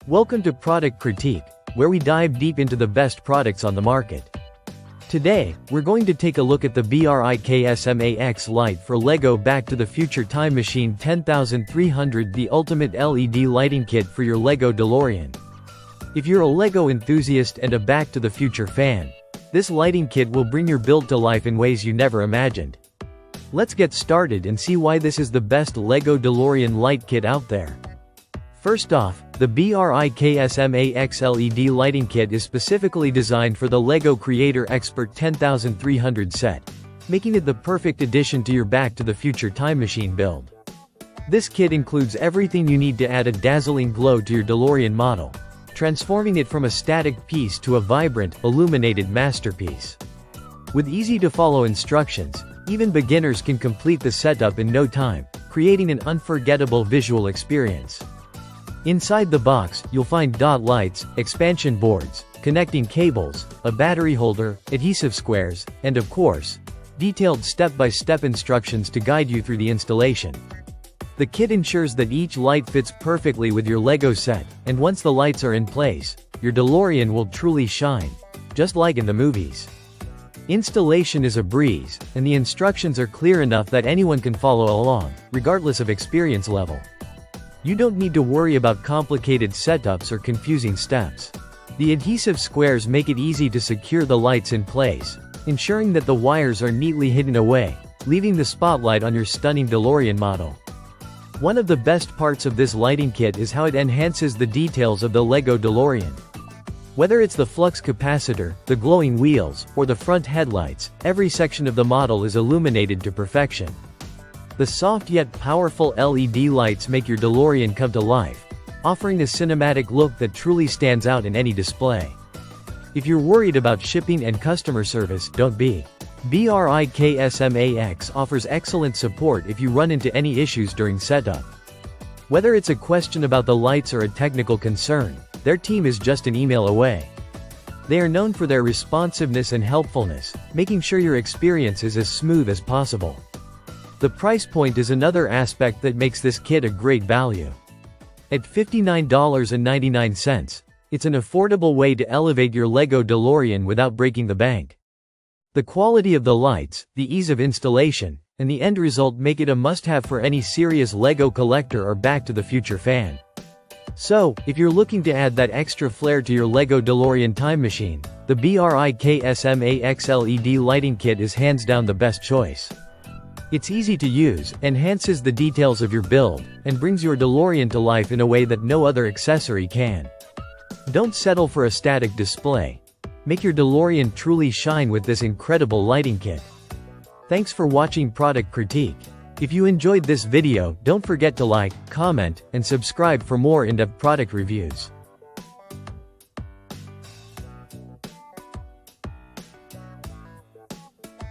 Welcome to Product Critique, where we dive deep into the best products on the market. Today, we're going to take a look at the BRIKSMAX light for Lego Back to the Future Time Machine 10300, the ultimate LED lighting kit for your Lego DeLorean. If you're a Lego enthusiast and a Back to the Future fan, this lighting kit will bring your build to life in ways you never imagined. Let's get started and see why this is the best Lego DeLorean light kit out there. First off, the BRIKSMAX LED lighting kit is specifically designed for the Lego Creator Expert 10300 set, making it the perfect addition to your Back to the Future Time Machine build. This kit includes everything you need to add a dazzling glow to your DeLorean model, transforming it from a static piece to a vibrant, illuminated masterpiece. With easy-to-follow instructions, even beginners can complete the setup in no time, creating an unforgettable visual experience. Inside the box, you'll find dot lights, expansion boards, connecting cables, a battery holder, adhesive squares, and of course, detailed step-by-step instructions to guide you through the installation. The kit ensures that each light fits perfectly with your Lego set, and once the lights are in place, your DeLorean will truly shine, just like in the movies. Installation is a breeze, and the instructions are clear enough that anyone can follow along, regardless of experience level. You don't need to worry about complicated setups or confusing steps. The adhesive squares make it easy to secure the lights in place, ensuring that the wires are neatly hidden away, leaving the spotlight on your stunning DeLorean model. One of the best parts of this lighting kit is how it enhances the details of the Lego DeLorean. Whether it's the flux capacitor, the glowing wheels, or the front headlights, every section of the model is illuminated to perfection. The soft yet powerful LED lights make your DeLorean come to life, offering a cinematic look that truly stands out in any display. If you're worried about shipping and customer service, don't be. BRIKSMAX offers excellent support if you run into any issues during setup. Whether it's a question about the lights or a technical concern, their team is just an email away. They are known for their responsiveness and helpfulness, making sure your experience is as smooth as possible. The price point is another aspect that makes this kit a great value. At $59.99, it's an affordable way to elevate your Lego DeLorean without breaking the bank. The quality of the lights, the ease of installation, and the end result make it a must-have for any serious Lego collector or Back to the Future fan. So, if you're looking to add that extra flair to your Lego DeLorean time machine, the BRIKSMAX LED lighting kit is hands down the best choice. It's easy to use, enhances the details of your build, and brings your DeLorean to life in a way that no other accessory can. Don't settle for a static display. Make your DeLorean truly shine with this incredible lighting kit. Thanks for watching Product Critique. If you enjoyed this video, don't forget to like, comment, and subscribe for more in-depth product reviews.